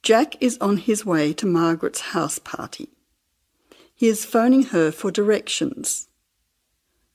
Jack is on his way to Margaret's house party. He is phoning her for directions.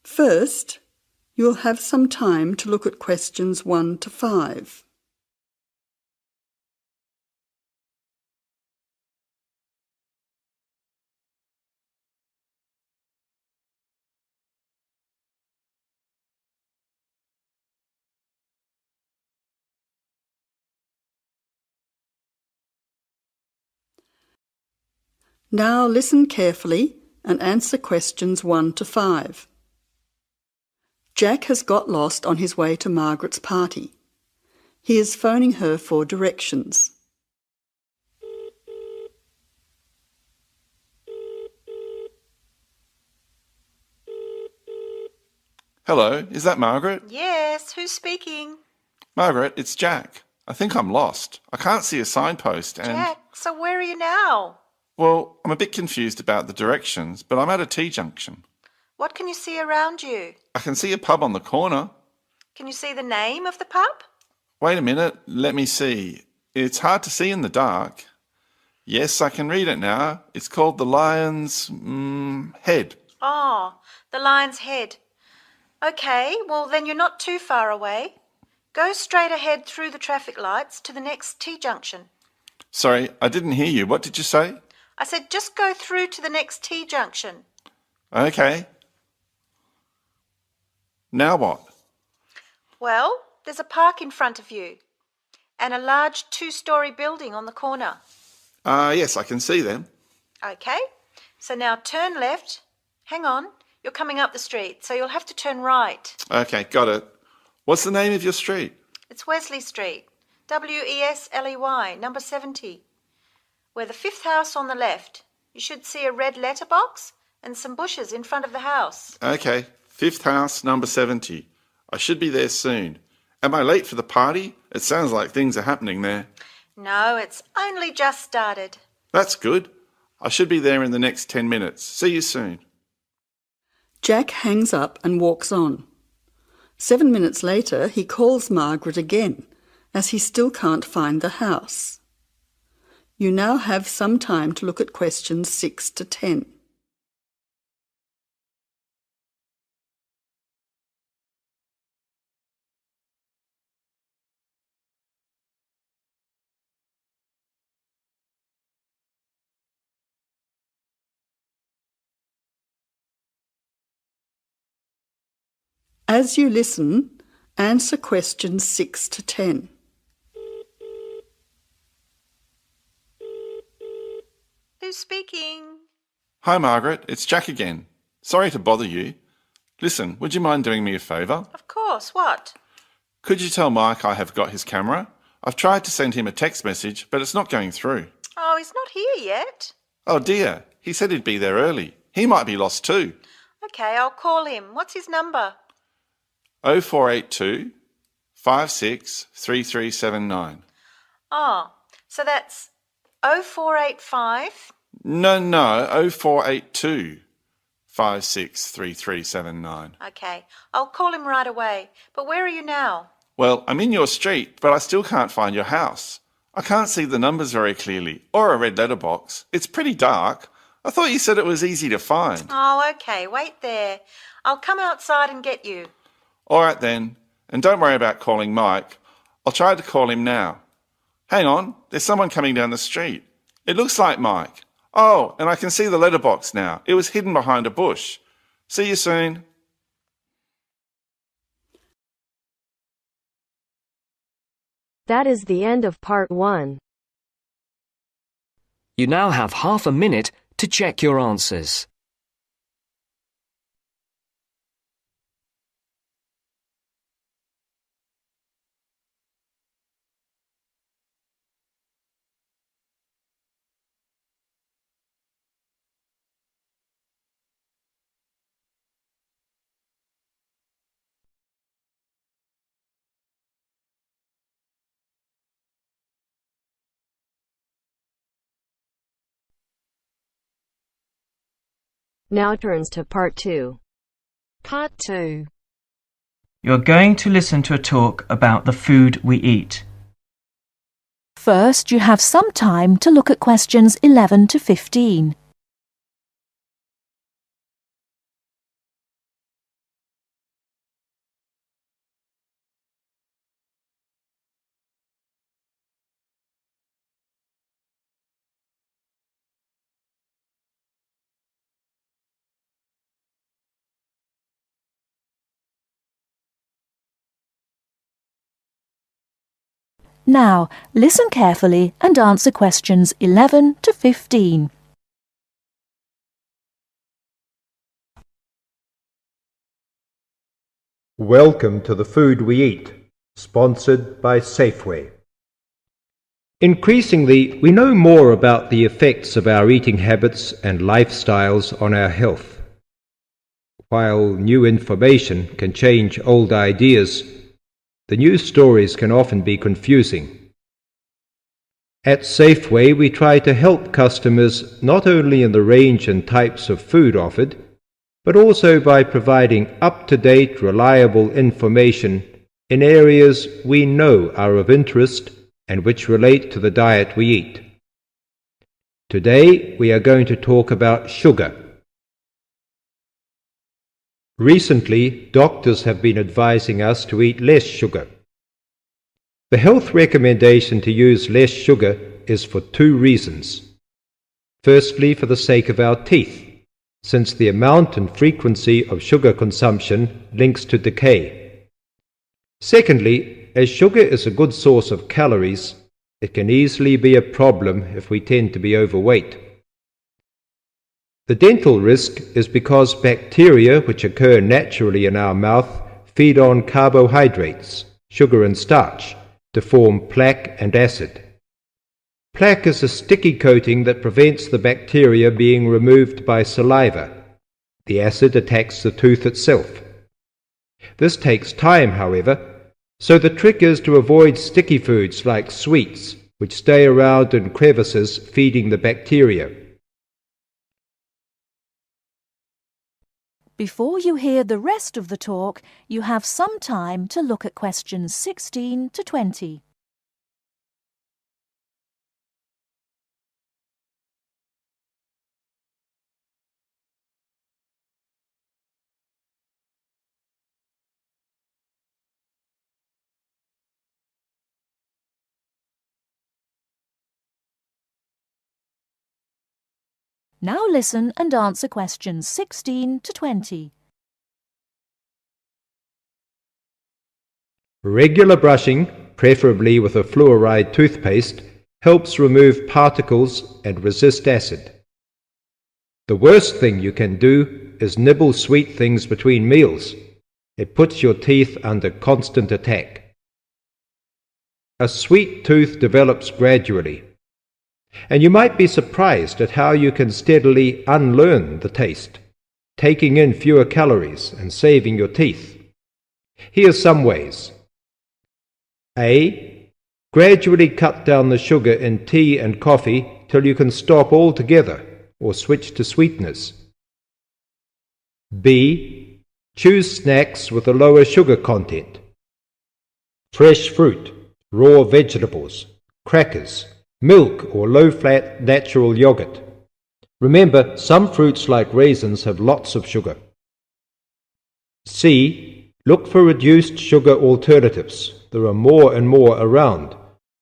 First, you'll have some time to look at questions 1 to 5. Now listen carefully and answer questions 1 to 5. Jack has got lost on his way to Margaret's party. He is phoning her for directions. Hello, is that Margaret? Yes, who's speaking? Margaret, it's Jack. I think I'm lost. I can't see a signpost and... Jack, so where are you now? Well, I'm a bit confused about the directions, but I'm at a T-junction. What can you see around you? I can see a pub on the corner. Can you see the name of the pub? Wait a minute, let me see. It's hard to see in the dark. Yes, I can read it now. It's called the Lion's Head. Oh, the Lion's Head. Okay, well then you're not too far away. Go straight ahead through the traffic lights to the next T-junction. Sorry, I didn't hear you. What did you say? I said just go through to the next T-junction. Okay. Now what? Well, there's a park in front of you and a large 2-storey building on the corner. Yes, I can see them. Okay, so now turn left. Hang on, you're coming up the street, so you'll have to turn right. Okay, got it. What's the name of your street? It's Wesley Street, Wesley, number 70. We're the 5th house on the left. You should see a red letterbox and some bushes in front of the house. Okay, 5th house, number 70. I should be there soon. Am I late for the party? It sounds like things are happening there. No, it's only just started. That's good. I should be there in the next 10 minutes. See you soon. Jack hangs up and walks on. 7 minutes later, he calls Margaret again, as he still can't find the house. You now have some time to look at questions 6 to 10. As you listen, answer questions 6 to 10. Who's speaking? Hi, Margaret. It's Jack again. Sorry to bother you. Listen, would you mind doing me a favour? Of course, what? Could you tell Mike I have got his camera? I've tried to send him a text message, but it's not going through. Oh, he's not here yet. Oh dear, he said he'd be there early. He might be lost too. Okay, I'll call him. What's his number? 0482 56 3379. Oh, so that's 0485. No, 0482 56 3379. Okay, I'll call him right away. But where are you now? Well, I'm in your street, but I still can't find your house. I can't see the numbers very clearly, or a red letterbox. It's pretty dark. I thought you said it was easy to find. Oh, okay, wait there. I'll come outside and get you. All right then, and don't worry about calling Mike. I'll try to call him now. Hang on, there's someone coming down the street. It looks like Mike. Oh, and I can see the letterbox now. It was hidden behind a bush. See you soon. That is the end of part 1. You now have half a minute to check your answers. Now turns to part 2. Part 2. You're going to listen to a talk about the food we eat. First, you have some time to look at questions 11 to 15. Now, listen carefully and answer questions 11 to 15. Welcome to The Food We Eat, sponsored by Safeway. Increasingly, we know more about the effects of our eating habits and lifestyles on our health. While new information can change old ideas, the news stories can often be confusing. At Safeway, we try to help customers not only in the range and types of food offered, but also by providing up-to-date, reliable information in areas we know are of interest and which relate to the diet we eat. Today, we are going to talk about sugar. Recently, doctors have been advising us to eat less sugar. The health recommendation to use less sugar is for two reasons. Firstly, for the sake of our teeth, since the amount and frequency of sugar consumption links to decay. Secondly, as sugar is a good source of calories, it can easily be a problem if we tend to be overweight. The dental risk is because bacteria which occur naturally in our mouth feed on carbohydrates, sugar and starch, to form plaque and acid. Plaque is a sticky coating that prevents the bacteria being removed by saliva. The acid attacks the tooth itself. This takes time, however, so the trick is to avoid sticky foods like sweets, which stay around in crevices feeding the bacteria. Before you hear the rest of the talk, you have some time to look at questions 16 to 20. Now listen and answer questions 16 to 20. Regular brushing, preferably with a fluoride toothpaste, helps remove particles and resist acid. The worst thing you can do is nibble sweet things between meals. It puts your teeth under constant attack. A sweet tooth develops gradually, and you might be surprised at how you can steadily unlearn the taste, taking in fewer calories and saving your teeth. Here's some ways. A. Gradually cut down the sugar in tea and coffee till you can stop altogether or switch to sweeteners. B. Choose snacks with a lower sugar content. Fresh fruit, raw vegetables, crackers, milk or low-fat natural yogurt. Remember, some fruits like raisins have lots of sugar. C. Look for reduced sugar alternatives. There are more and more around,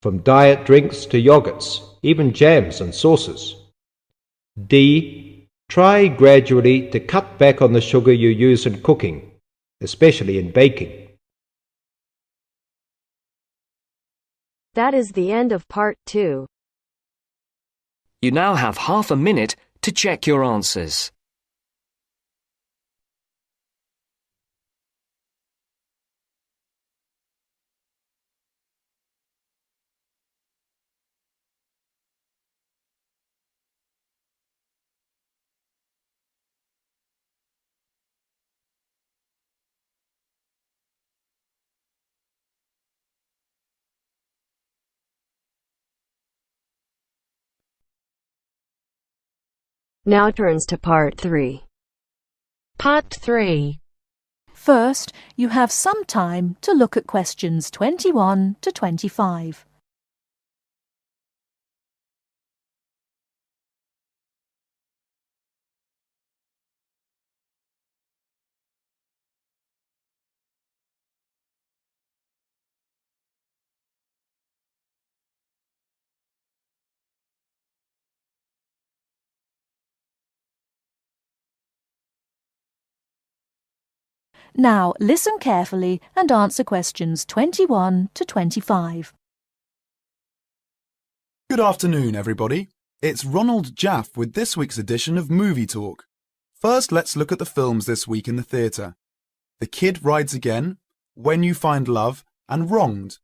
from diet drinks to yogurts, even jams and sauces. D. Try gradually to cut back on the sugar you use in cooking, especially in baking. That is the end of part 2. You now have half a minute to check your answers. Now turns to part 3. Part 3. First, you have some time to look at questions 21 to 25. Now listen carefully and answer questions 21 to 25. Good afternoon, everybody. It's Ronald Jaff with this week's edition of Movie Talk. First, let's look at the films this week in the theatre. The Kid Rides Again, When You Find Love, and Wronged.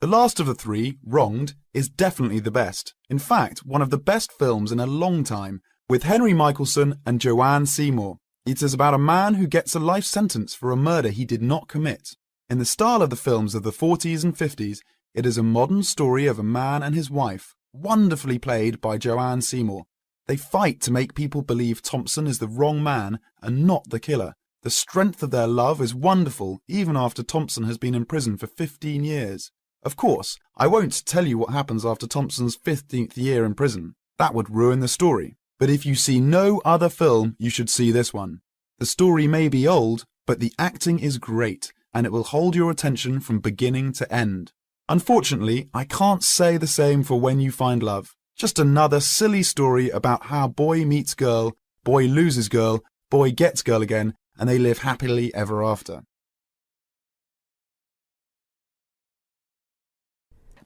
The last of the three, Wronged, is definitely the best. In fact, one of the best films in a long time, with Henry Michelson and Joanne Seymour. It is about a man who gets a life sentence for a murder he did not commit. In the style of the films of the 40s and 50s, it is a modern story of a man and his wife, wonderfully played by Joanne Seymour. They fight to make people believe Thompson is the wrong man and not the killer. The strength of their love is wonderful even after Thompson has been in prison for 15 years. Of course, I won't tell you what happens after Thompson's 15th year in prison. That would ruin the story. But if you see no other film, you should see this one. The story may be old, but the acting is great, and it will hold your attention from beginning to end. Unfortunately, I can't say the same for When You Find Love. Just another silly story about how boy meets girl, boy loses girl, boy gets girl again, and they live happily ever after.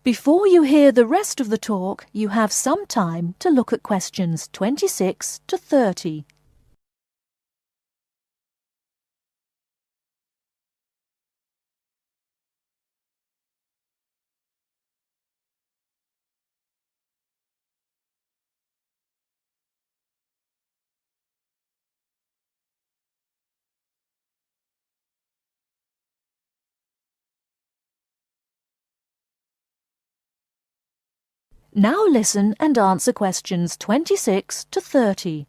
Before you hear the rest of the talk, you have some time to look at questions 26 to 30. Now listen and answer questions 26 to 30.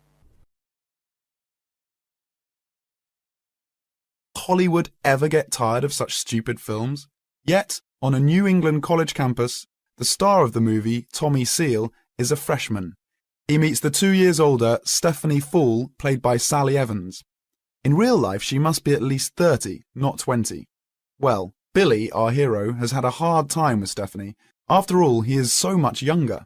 Hollywood ever get tired of such stupid films? Yet, on a New England college campus, the star of the movie, Tommy Seal, is a freshman. He meets the 2 years older Stephanie Fall, played by Sally Evans. In real life, she must be at least 30, not 20. Well, Billy, our hero, has had a hard time with Stephanie. After all, he is so much younger.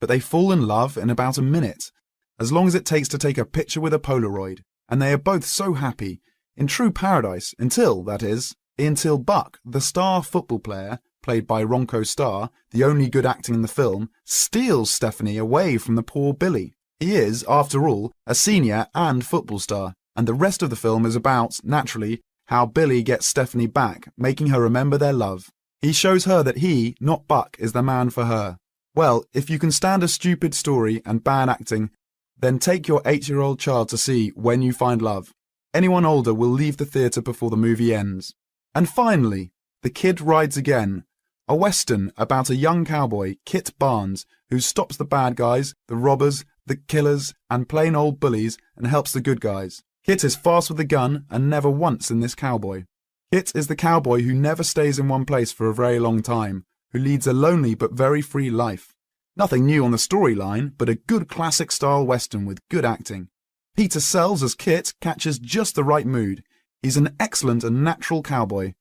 But they fall in love in about a minute, as long as it takes to take a picture with a Polaroid, and they are both so happy, in true paradise, until Buck, the star football player, played by Ronco Starr, the only good acting in the film, steals Stephanie away from the poor Billy. He is, after all, a senior and football star, and the rest of the film is about, naturally, how Billy gets Stephanie back, making her remember their love. He shows her that he, not Buck, is the man for her. Well, if you can stand a stupid story and bad acting, then take your 8-year-old child to see When You Find Love. Anyone older will leave the theatre before the movie ends. And finally, The Kid Rides Again, a western about a young cowboy, Kit Barnes, who stops the bad guys, the robbers, the killers, and plain old bullies and helps the good guys. Kit is fast with a gun and never once in this cowboy. Kit is the cowboy who never stays in one place for a very long time, who leads a lonely but very free life. Nothing new on the storyline, but a good classic-style western with good acting. Peter Sells as Kit catches just the right mood. He's an excellent and natural cowboy.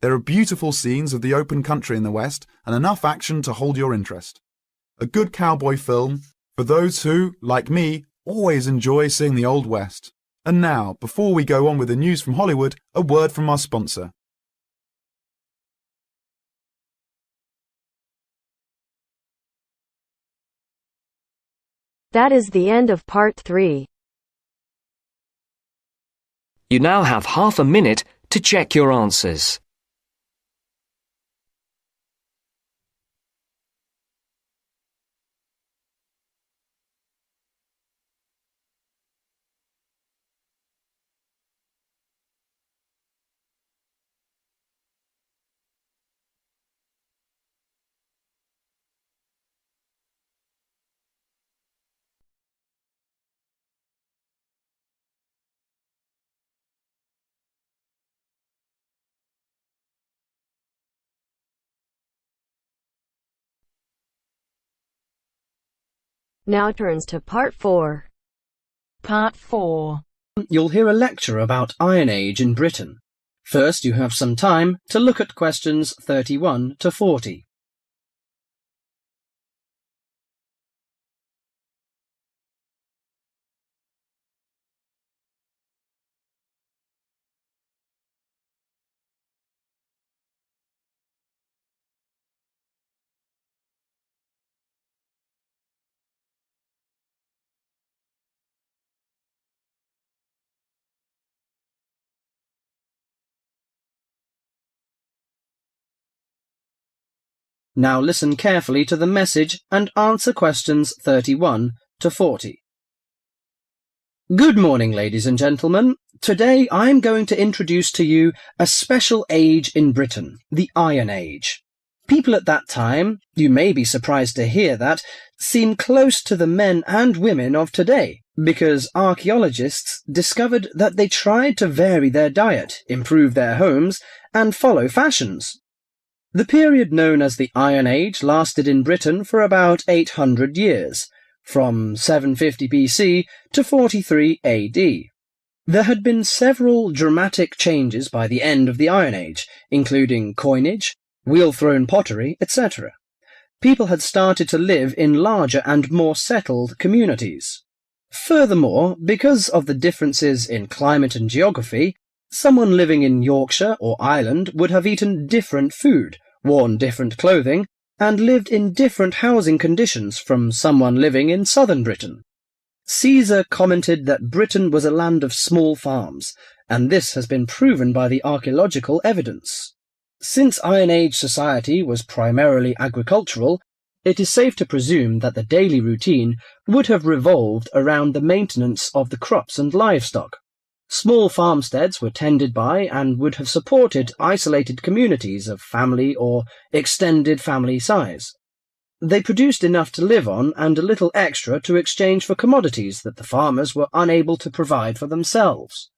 There are beautiful scenes of the open country in the West and enough action to hold your interest. A good cowboy film for those who, like me, always enjoy seeing the Old West. And now, before we go on with the news from Hollywood, a word from our sponsor. That is the end of part 3. You now have half a minute to check your answers. Now turns to part 4. Part 4. You'll hear a lecture about Iron Age in Britain. First, you have some time to look at questions 31 to 40. Now listen carefully to the message and answer questions 31 to 40. Good morning, ladies and gentlemen. Today I'm going to introduce to you a special age in Britain, the Iron Age. People at that time, you may be surprised to hear that, seem close to the men and women of today, because archaeologists discovered that they tried to vary their diet, improve their homes, and follow fashions. The period known as the Iron Age lasted in Britain for about 800 years, from 750 BC to 43 AD. There had been several dramatic changes by the end of the Iron Age, including coinage, wheel-thrown pottery, etc. People had started to live in larger and more settled communities. Furthermore, because of the differences in climate and geography, someone living in Yorkshire or Ireland would have eaten different food, worn different clothing, and lived in different housing conditions from someone living in southern Britain. Caesar commented that Britain was a land of small farms, and this has been proven by the archaeological evidence. Since Iron Age society was primarily agricultural, it is safe to presume that the daily routine would have revolved around the maintenance of the crops and livestock. Small farmsteads were tended by and would have supported isolated communities of family or extended family size. They produced enough to live on and a little extra to exchange for commodities that the farmers were unable to provide for themselves.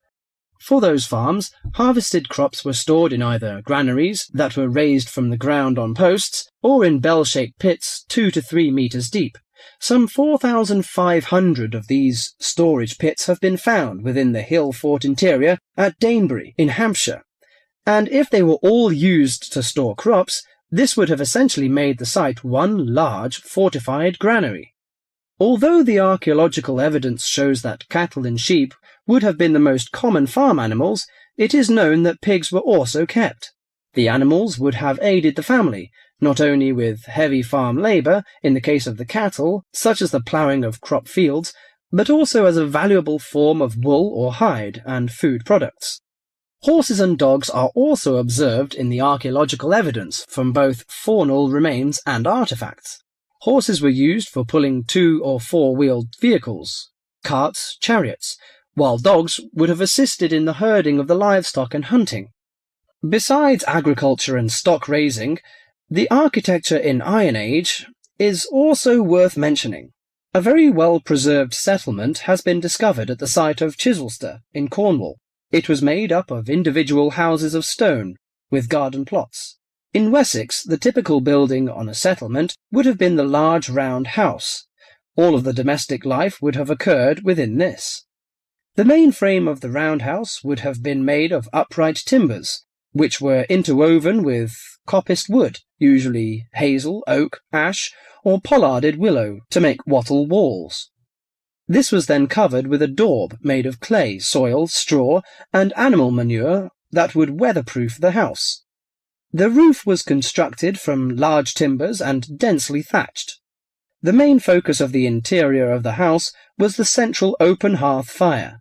For those farms, harvested crops were stored in either granaries that were raised from the ground on posts or in bell-shaped pits 2 to 3 meters deep. Some 4,500 of these storage pits have been found within the hill fort interior at Danebury in Hampshire, and if they were all used to store crops, this would have essentially made the site one large fortified granary. Although the archaeological evidence shows that cattle and sheep would have been the most common farm animals, it is known that pigs were also kept. The animals would have aided the family, not only with heavy farm labour in the case of the cattle, such as the ploughing of crop fields, but also as a valuable form of wool or hide and food products. Horses and dogs are also observed in the archaeological evidence from both faunal remains and artefacts. Horses were used for pulling 2- or 4-wheeled vehicles, carts, chariots, while dogs would have assisted in the herding of the livestock and hunting. Besides agriculture and stock raising, the architecture in Iron Age is also worth mentioning. A very well-preserved settlement has been discovered at the site of Chislester in Cornwall. It was made up of individual houses of stone, with garden plots. In Wessex, the typical building on a settlement would have been the large round house. All of the domestic life would have occurred within this. The main frame of the roundhouse would have been made of upright timbers, which were interwoven with coppiced wood, usually hazel, oak, ash, or pollarded willow, to make wattle walls. This was then covered with a daub made of clay, soil, straw, and animal manure that would weatherproof the house. The roof was constructed from large timbers and densely thatched. The main focus of the interior of the house was the central open hearth fire.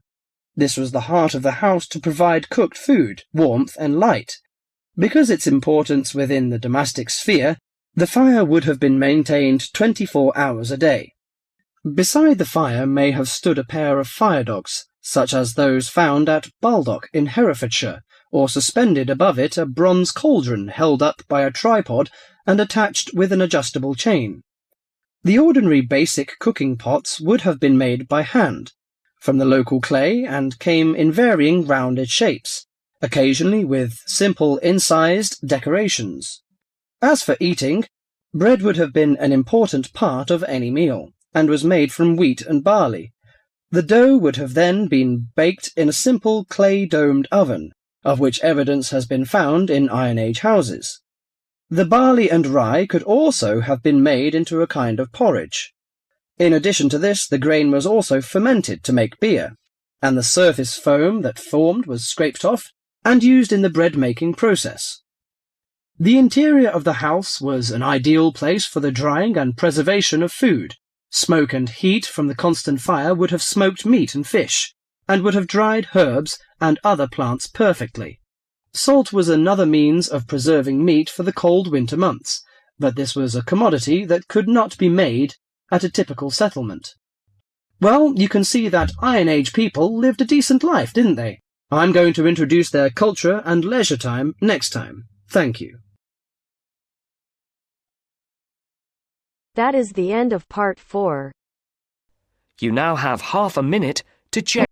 This was the heart of the house to provide cooked food, warmth, and light. Because its importance within the domestic sphere, the fire would have been maintained 24 hours a day. Beside the fire may have stood a pair of fire dogs, such as those found at Baldock in Herefordshire, or suspended above it a bronze cauldron held up by a tripod and attached with an adjustable chain. The ordinary basic cooking pots would have been made by hand, from the local clay, and came in varying rounded shapes, occasionally with simple incised decorations. As for eating, bread would have been an important part of any meal, and was made from wheat and barley. The dough would have then been baked in a simple clay-domed oven, of which evidence has been found in Iron Age houses. The barley and rye could also have been made into a kind of porridge. In addition to this, the grain was also fermented to make beer, and the surface foam that formed was scraped off and used in the bread-making process. The interior of the house was an ideal place for the drying and preservation of food. Smoke and heat from the constant fire would have smoked meat and fish, and would have dried herbs and other plants perfectly. Salt was another means of preserving meat for the cold winter months, but this was a commodity that could not be made at a typical settlement. Well, you can see that Iron Age people lived a decent life, didn't they? I'm going to introduce their culture and leisure time next time. Thank you. That is the end of part 4. You now have half a minute to check